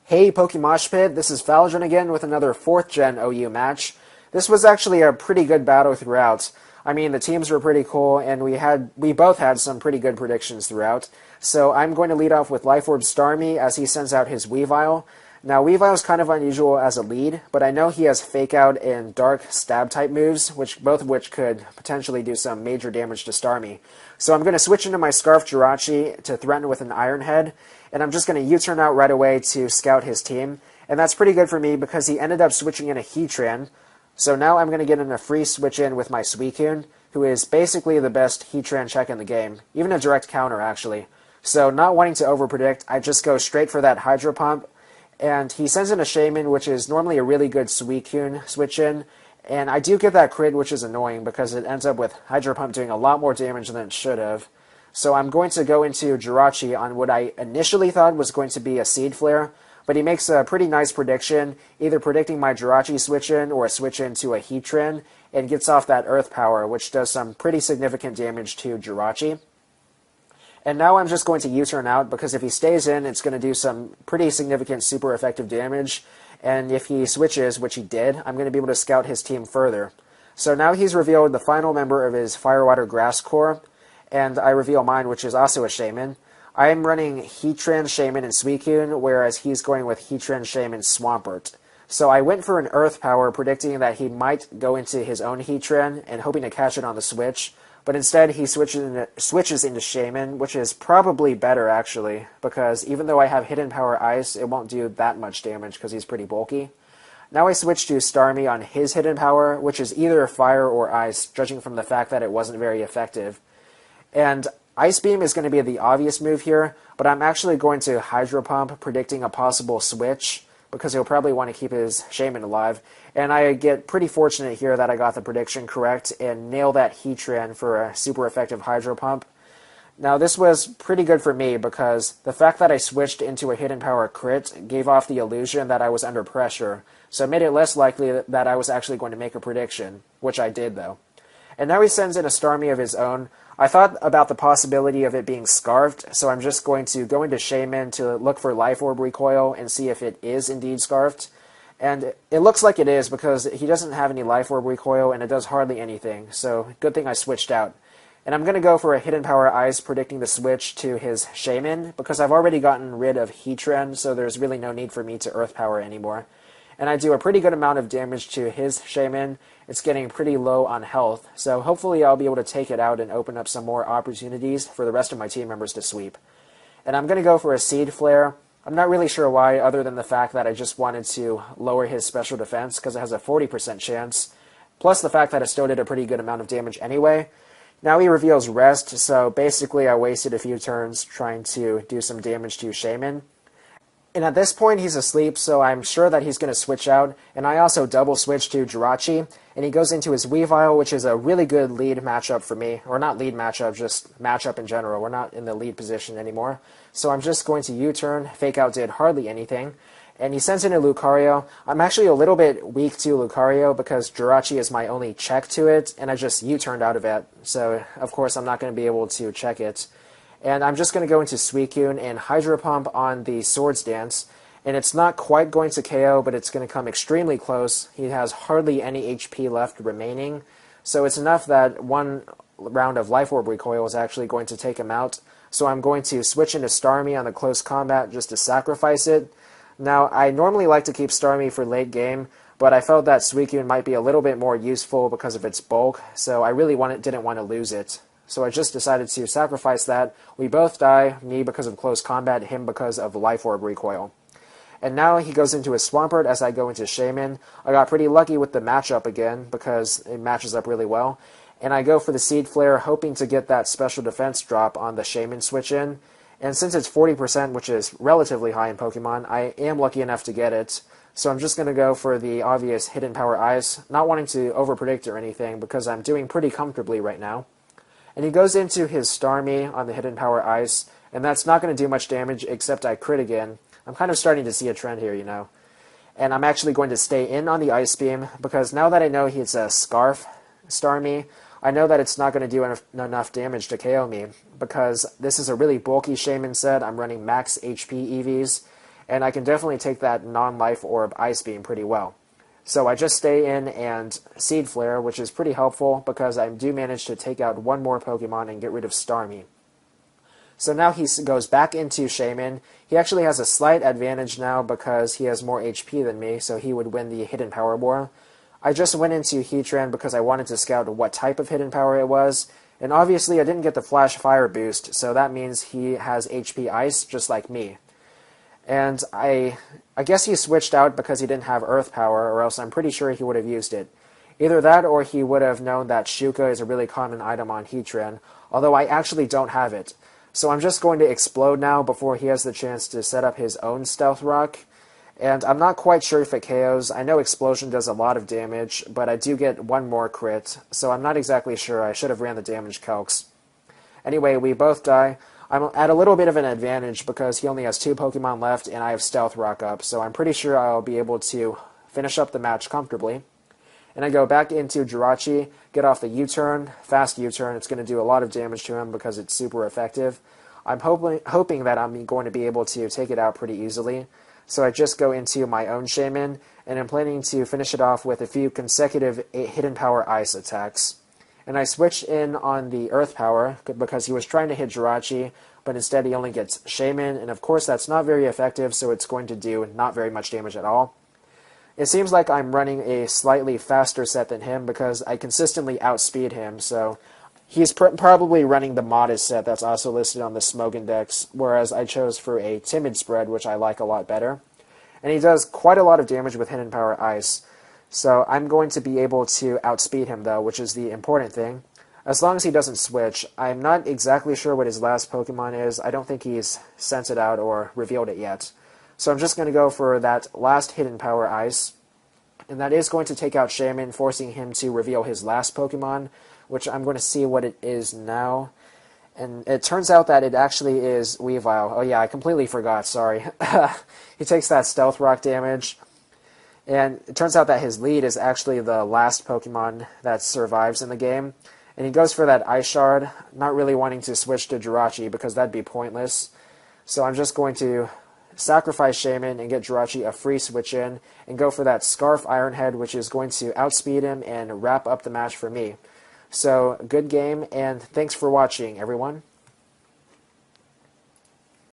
Hey PokeMoshPit, this is Faladran again with another 4th Gen OU match. This was actually a pretty good battle throughout. I mean, the teams were pretty cool, and we both had some pretty good predictions throughout. So I'm going to lead off with Life Orb Starmie as he sends out his Weavile. Now, Weavile is kind of unusual as a lead, but I know he has Fake Out and Dark Stab type moves, both of which could potentially do some major damage to Starmie. So I'm going to switch into my Scarf Jirachi to threaten with an Iron Head, and I'm just going to U-turn out right away to scout his team. And that's pretty good for me because he ended up switching in a Heatran. So now I'm going to get in a free switch in with my Suicune, who is basically the best Heatran check in the game, even a direct counter actually. So not wanting to overpredict, I just go straight for that Hydro Pump. And he sends in a Shaman, which is normally a really good Suicune switch-in. And I do get that crit, which is annoying because it ends up with Hydro Pump doing a lot more damage than it should have. So I'm going to go into Jirachi on what I initially thought was going to be a Seed Flare, but he makes a pretty nice prediction, either predicting my Jirachi switch-in or a switch-in to a Heatran, and gets off that Earth Power, which does some pretty significant damage to Jirachi. And now I'm just going to U-turn out, because if he stays in, it's going to do some pretty significant super effective damage. And if he switches, which he did, I'm going to be able to scout his team further. So now he's revealed the final member of his Firewater Grass Core, and I reveal mine, which is also a Shaman. I am running Heatran, Shaman, and Suicune, whereas he's going with Heatran, Shaman, Swampert. So I went for an Earth Power, predicting that he might go into his own Heatran, and hoping to catch it on the switch. But instead, he switches into Shaman, which is probably better, actually, because even though I have Hidden Power Ice, it won't do that much damage because he's pretty bulky. Now I switch to Starmie on his Hidden Power, which is either Fire or Ice, judging from the fact that it wasn't very effective. And Ice Beam is going to be the obvious move here, but I'm actually going to Hydro Pump, predicting a possible switch, because he'll probably want to keep his Shaman alive. And I get pretty fortunate here that I got the prediction correct and nail that Heatran for a super effective Hydro Pump. Now this was pretty good for me because the fact that I switched into a Hidden Power crit gave off the illusion that I was under pressure, so it made it less likely that I was actually going to make a prediction, which I did though. And now he sends in a Starmie of his own. I thought about the possibility of it being Scarfed, so I'm just going to go into Shaman to look for Life Orb Recoil and see if it is indeed Scarfed. And it looks like it is because he doesn't have any Life Orb Recoil and it does hardly anything, so good thing I switched out. And I'm going to go for a Hidden Power Ice, predicting the switch to his Shaman, because I've already gotten rid of Heatran, so there's really no need for me to Earth Power anymore. And I do a pretty good amount of damage to his Shaman. It's getting pretty low on health, so hopefully I'll be able to take it out and open up some more opportunities for the rest of my team members to sweep. And I'm going to go for a Seed Flare. I'm not really sure why, other than the fact that I just wanted to lower his special defense, because it has a 40% chance, plus the fact that it still did a pretty good amount of damage anyway. Now he reveals Rest, so basically I wasted a few turns trying to do some damage to Shaman. And at this point, he's asleep, so I'm sure that he's going to switch out. And I also double switch to Jirachi, and he goes into his Weavile, which is a really good lead matchup for me. Or not lead matchup, just matchup in general. We're not in the lead position anymore. So I'm just going to U-turn. Fake Out did hardly anything. And he sends in a Lucario. I'm actually a little bit weak to Lucario because Jirachi is my only check to it, and I just U-turned out of it. So, of course, I'm not going to be able to check it. And I'm just going to go into Suicune and Hydro Pump on the Swords Dance. And it's not quite going to KO, but it's going to come extremely close. He has hardly any HP left remaining. So it's enough that one round of Life Orb Recoil is actually going to take him out. So I'm going to switch into Starmie on the close combat just to sacrifice it. Now, I normally like to keep Starmie for late game, but I felt that Suicune might be a little bit more useful because of its bulk, so I really didn't want to lose it. So I just decided to sacrifice that. We both die, me because of close combat, him because of Life Orb Recoil. And now he goes into his Swampert as I go into Shaman. I got pretty lucky with the matchup again because it matches up really well. And I go for the Seed Flare, hoping to get that special defense drop on the Shaman switch-in. And since it's 40%, which is relatively high in Pokemon, I am lucky enough to get it. So I'm just going to go for the obvious Hidden Power Ice, not wanting to overpredict or anything because I'm doing pretty comfortably right now. And he goes into his Starmie on the Hidden Power Ice, and that's not going to do much damage except I crit again. I'm kind of starting to see a trend here, you know. And I'm actually going to stay in on the Ice Beam, because now that I know he's a Scarf Starmie, I know that it's not going to do enough damage to KO me, because this is a really bulky Shaman set. I'm running max HP EVs, and I can definitely take that non-life orb Ice Beam pretty well. So I just stay in and Seed Flare, which is pretty helpful because I do manage to take out one more Pokemon and get rid of Starmie. So now he goes back into Shaman. He actually has a slight advantage now because he has more HP than me, so he would win the Hidden Power War. I just went into Heatran because I wanted to scout what type of Hidden Power it was, and obviously I didn't get the Flash Fire boost, so that means he has HP Ice just like me. And I guess he switched out because he didn't have Earth Power, or else I'm pretty sure he would have used it. Either that, or he would have known that Shuka is a really common item on Heatran, although I actually don't have it. So I'm just going to Explode now before he has the chance to set up his own Stealth Rock. And I'm not quite sure if it KOs. I know Explosion does a lot of damage, but I do get one more crit, so I'm not exactly sure. I should have ran the damage calcs. Anyway, we both die. I'm at a little bit of an advantage because he only has 2 Pokemon left and I have Stealth Rock up, so I'm pretty sure I'll be able to finish up the match comfortably. And I go back into Jirachi, get off the U-turn, fast U-turn. It's going to do a lot of damage to him because it's super effective. I'm hoping that I'm going to be able to take it out pretty easily. So I just go into my own Shaman, and I'm planning to finish it off with a few consecutive Hidden Power Ice attacks. And I switch in on the Earth Power because he was trying to hit Jirachi, but instead he only gets Shaman, and of course that's not very effective, so it's going to do not very much damage at all. It seems like I'm running a slightly faster set than him because I consistently outspeed him, so he's probably running the modest set that's also listed on the Smoke Index, whereas I chose for a Timid Spread, which I like a lot better. And he does quite a lot of damage with Hidden Power Ice, so I'm going to be able to outspeed him though, which is the important thing. As long as he doesn't switch. I'm not exactly sure what his last Pokemon is. I don't think he's sent it out or revealed it yet. So I'm just going to go for that last Hidden Power Ice, and that is going to take out Shaman, forcing him to reveal his last Pokemon, which I'm going to see what it is now. And it turns out that it actually is Weavile. Oh yeah, I completely forgot, sorry. He takes that Stealth Rock damage, and it turns out that his lead is actually the last Pokemon that survives in the game. And he goes for that Ice Shard, not really wanting to switch to Jirachi because that'd be pointless. So I'm just going to sacrifice Shaman and get Jirachi a free switch in, and go for that Scarf Ironhead, which is going to outspeed him and wrap up the match for me. So, good game, and thanks for watching, everyone.